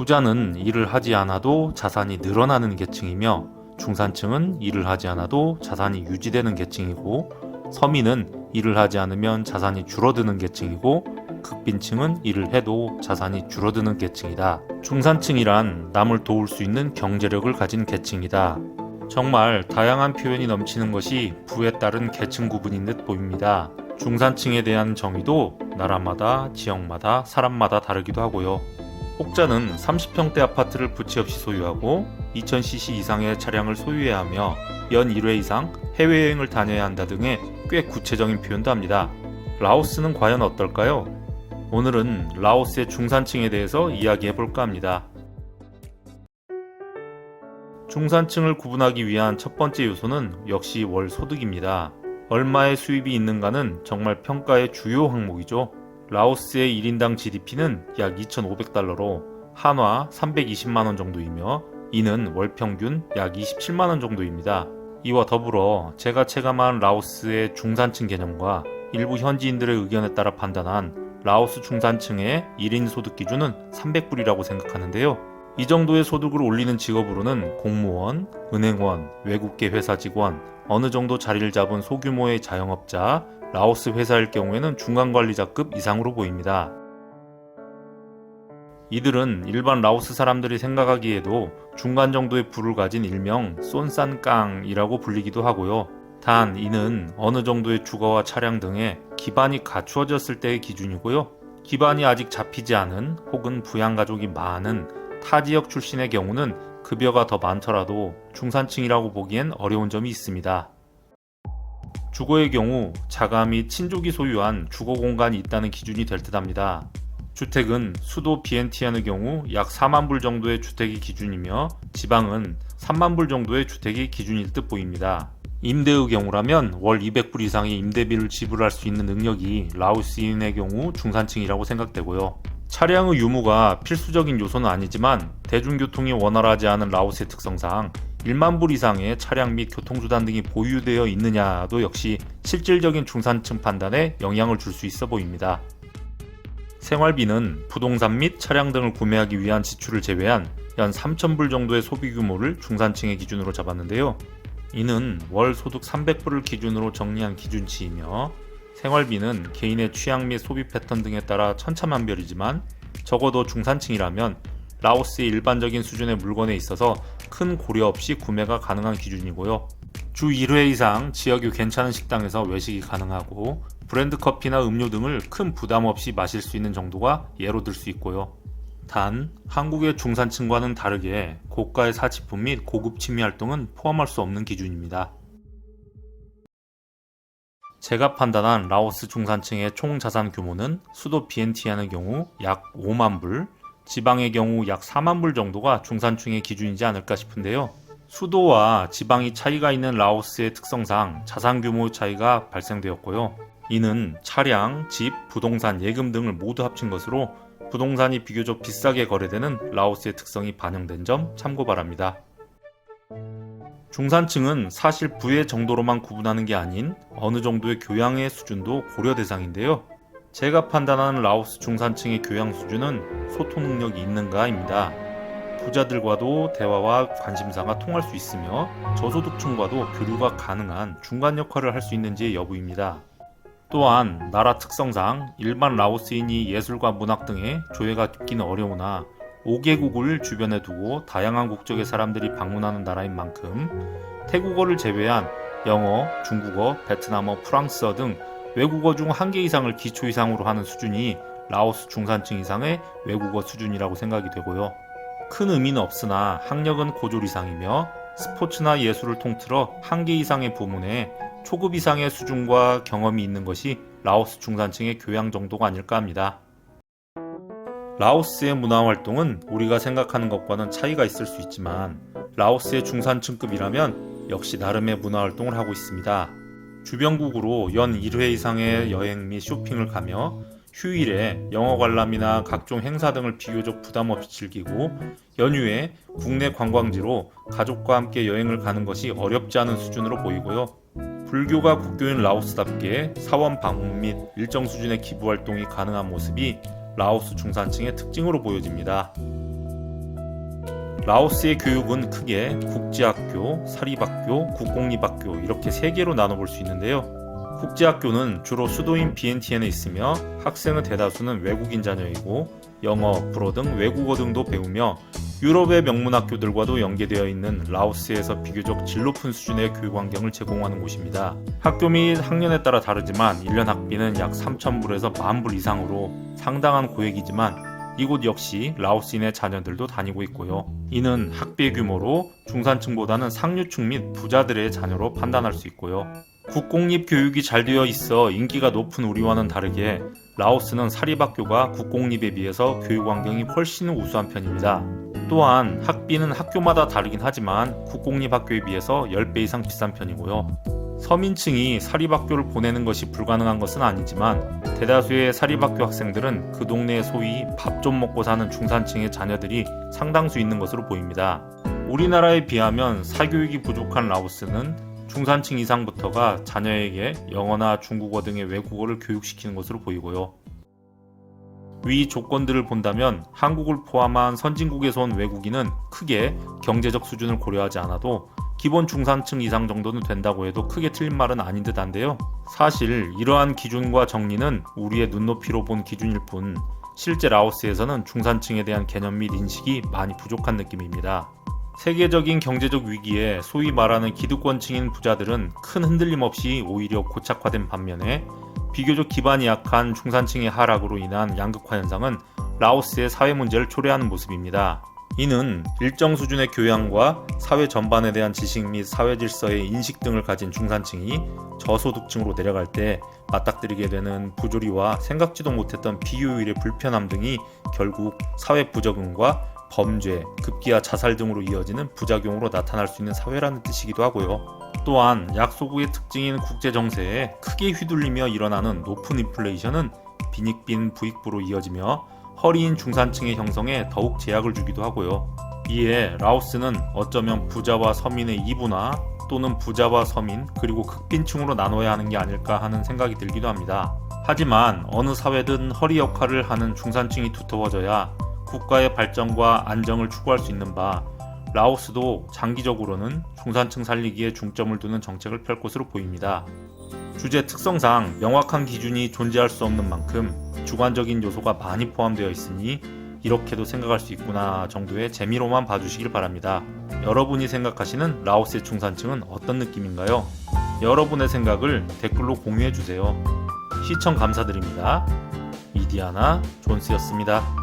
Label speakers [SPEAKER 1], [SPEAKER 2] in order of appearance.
[SPEAKER 1] 부자는 일을 하지 않아도 자산이 늘어나는 계층이며 중산층은 일을 하지 않아도 자산이 유지되는 계층이고 서민은 일을 하지 않으면 자산이 줄어드는 계층이고 극빈층은 일을 해도 자산이 줄어드는 계층이다. 중산층이란 남을 도울 수 있는 경제력을 가진 계층이다. 정말 다양한 표현이 넘치는 것이 부에 따른 계층 구분인 듯 보입니다. 중산층에 대한 정의도 나라마다, 지역마다, 사람마다 다르기도 하고요. 혹자는 30평대 아파트를 부채 없이 소유하고 2000cc 이상의 차량을 소유해야 하며 연 1회 이상 해외여행을 다녀야 한다 등의 꽤 구체적인 표현도 합니다. 라오스는 과연 어떨까요? 오늘은 라오스의 중산층에 대해서 이야기해 볼까 합니다. 중산층을 구분하기 위한 첫 번째 요소는 역시 월 소득입니다. 얼마의 수입이 있는가는 정말 평가의 주요 항목이죠. 라오스의 1인당 GDP는 약 2,500달러로 한화 320만원 정도이며 이는 월 평균 약 27만원 정도입니다. 이와 더불어 제가 체감한 라오스의 중산층 개념과 일부 현지인들의 의견에 따라 판단한 라오스 중산층의 1인 소득 기준은 300불이라고 생각하는데요. 이 정도의 소득을 올리는 직업으로는 공무원, 은행원, 외국계 회사 직원, 어느 정도 자리를 잡은 소규모의 자영업자, 라오스 회사일 경우에는 중간관리자급 이상으로 보입니다. 이들은 일반 라오스 사람들이 생각하기에도 중간 정도의 부를 가진 일명 쏜산깡이라고 불리기도 하고요. 단 이는 어느 정도의 주거와 차량 등의 기반이 갖추어졌을 때의 기준이고요. 기반이 아직 잡히지 않은 혹은 부양가족이 많은 타 지역 출신의 경우는 급여가 더 많더라도 중산층이라고 보기엔 어려운 점이 있습니다. 주거의 경우 자가 및 친족이 소유한 주거 공간이 있다는 기준이 될 듯합니다. 주택은 수도 비엔티안의 경우 약 4만 불 정도의 주택이 기준이며 지방은 3만 불 정도의 주택이 기준일 듯 보입니다. 임대의 경우라면 월 200불 이상의 임대비를 지불할 수 있는 능력이 라오스인의 경우 중산층이라고 생각되고요. 차량의 유무가 필수적인 요소는 아니지만 대중교통이 원활하지 않은 라오스의 특성상 1만 불 이상의 차량 및 교통수단 등이 보유되어 있느냐도 역시 실질적인 중산층 판단에 영향을 줄 수 있어 보입니다. 생활비는 부동산 및 차량 등을 구매하기 위한 지출을 제외한 연 3,000불 정도의 소비 규모를 중산층의 기준으로 잡았는데요. 이는 월 소득 300불을 기준으로 정리한 기준치이며 생활비는 개인의 취향 및 소비 패턴 등에 따라 천차만별이지만 적어도 중산층이라면 라오스의 일반적인 수준의 물건에 있어서 큰 고려 없이 구매가 가능한 기준이고요. 주 1회 이상 지역이 괜찮은 식당에서 외식이 가능하고 브랜드 커피나 음료 등을 큰 부담 없이 마실 수 있는 정도가 예로 들 수 있고요. 단 한국의 중산층과는 다르게 고가의 사치품 및 고급 취미 활동은 포함할 수 없는 기준입니다. 제가 판단한 라오스 중산층의 총 자산 규모는 수도 비엔티안의 경우 약 5만 불, 지방의 경우 약 4만 불 정도가 중산층의 기준이지 않을까 싶은데요. 수도와 지방이 차이가 있는 라오스의 특성상 자산 규모 차이가 발생되었고요. 이는 차량, 집, 부동산, 예금 등을 모두 합친 것으로 부동산이 비교적 비싸게 거래되는 라오스의 특성이 반영된 점 참고 바랍니다. 중산층은 사실 부의 정도로만 구분하는 게 아닌 어느 정도의 교양의 수준도 고려 대상인데요. 제가 판단하는 라오스 중산층의 교양 수준은 소통 능력이 있는가입니다. 부자들과도 대화와 관심사가 통할 수 있으며 저소득층과도 교류가 가능한 중간 역할을 할 수 있는지의 여부입니다. 또한 나라 특성상 일반 라오스인이 예술과 문학 등의 조예가 깊기는 어려우나 5개국을 주변에 두고 다양한 국적의 사람들이 방문하는 나라인 만큼 태국어를 제외한 영어, 중국어, 베트남어, 프랑스어 등 외국어 중 1개 이상을 기초 이상으로 하는 수준이 라오스 중산층 이상의 외국어 수준이라고 생각이 되고요. 큰 의미는 없으나 학력은 고졸 이상이며 스포츠나 예술을 통틀어 1개 이상의 부문에 초급 이상의 수준과 경험이 있는 것이 라오스 중산층의 교양 정도가 아닐까 합니다. 라오스의 문화활동은 우리가 생각하는 것과는 차이가 있을 수 있지만 라오스의 중산층급이라면 역시 나름의 문화활동을 하고 있습니다. 주변국으로 연 1회 이상의 여행 및 쇼핑을 가며 휴일에 영어 관람이나 각종 행사 등을 비교적 부담 없이 즐기고 연휴에 국내 관광지로 가족과 함께 여행을 가는 것이 어렵지 않은 수준으로 보이고요. 불교가 국교인 라오스답게 사원 방문 및 일정 수준의 기부 활동이 가능한 모습이 라오스 중산층의 특징으로 보여집니다. 라오스의 교육은 크게 국제학교, 사립학교, 국공립학교 이렇게 세 개로 나눠볼 수 있는데요. 국제학교는 주로 수도인 비엔티엔에 있으며 학생의 대다수는 외국인 자녀이고 영어, 불어 등 외국어 등도 배우며 유럽의 명문 학교들과도 연계되어 있는 라오스에서 비교적 질 높은 수준의 교육 환경을 제공하는 곳입니다. 학교 및 학년에 따라 다르지만 1년 학비는 약 3,000불에서 10,000불 이상으로 상당한 고액이지만 이곳 역시 라오스인의 자녀들도 다니고 있고요. 이는 학비의 규모로 중산층보다는 상류층 및 부자들의 자녀로 판단할 수 있고요. 국공립 교육이 잘 되어 있어 인기가 높은 우리와는 다르게 라오스는 사립학교가 국공립에 비해서 교육 환경이 훨씬 우수한 편입니다. 또한 학비는 학교마다 다르긴 하지만 국공립 학교에 비해서 10배 이상 비싼 편이고요. 서민층이 사립학교를 보내는 것이 불가능한 것은 아니지만 대다수의 사립학교 학생들은 그 동네에 소위 밥 좀 먹고 사는 중산층의 자녀들이 상당수 있는 것으로 보입니다. 우리나라에 비하면 사교육이 부족한 라오스는 중산층 이상부터가 자녀에게 영어나 중국어 등의 외국어를 교육시키는 것으로 보이고요. 위 조건들을 본다면 한국을 포함한 선진국에서 온 외국인은 크게 경제적 수준을 고려하지 않아도 기본 중산층 이상 정도는 된다고 해도 크게 틀린 말은 아닌 듯한데요. 사실 이러한 기준과 정리는 우리의 눈높이로 본 기준일 뿐 실제 라오스에서는 중산층에 대한 개념 및 인식이 많이 부족한 느낌입니다. 세계적인 경제적 위기에 소위 말하는 기득권층인 부자들은 큰 흔들림 없이 오히려 고착화된 반면에 비교적 기반이 약한 중산층의 하락으로 인한 양극화 현상은 라오스의 사회 문제를 초래하는 모습입니다. 이는 일정 수준의 교양과 사회 전반에 대한 지식 및 사회 질서의 인식 등을 가진 중산층이 저소득층으로 내려갈 때 맞닥뜨리게 되는 부조리와 생각지도 못했던 비효율의 불편함 등이 결국 사회 부적응과 범죄, 급기야 자살 등으로 이어지는 부작용으로 나타날 수 있는 사회라는 뜻이기도 하고요. 또한 약소국의 특징인 국제정세에 크게 휘둘리며 일어나는 높은 인플레이션은 빈익빈 부익부로 이어지며 허리인 중산층의 형성에 더욱 제약을 주기도 하고요. 이에 라오스는 어쩌면 부자와 서민의 이분화 또는 부자와 서민 그리고 극빈층으로 나눠야 하는 게 아닐까 하는 생각이 들기도 합니다. 하지만 어느 사회든 허리 역할을 하는 중산층이 두터워져야 국가의 발전과 안정을 추구할 수 있는 바 라오스도 장기적으로는 중산층 살리기에 중점을 두는 정책을 펼 것으로 보입니다. 주제 특성상 명확한 기준이 존재할 수 없는 만큼 주관적인 요소가 많이 포함되어 있으니 이렇게도 생각할 수 있구나 정도의 재미로만 봐주시길 바랍니다. 여러분이 생각하시는 라오스의 중산층은 어떤 느낌인가요? 여러분의 생각을 댓글로 공유해주세요. 시청 감사드립니다. 이디아나 존스였습니다.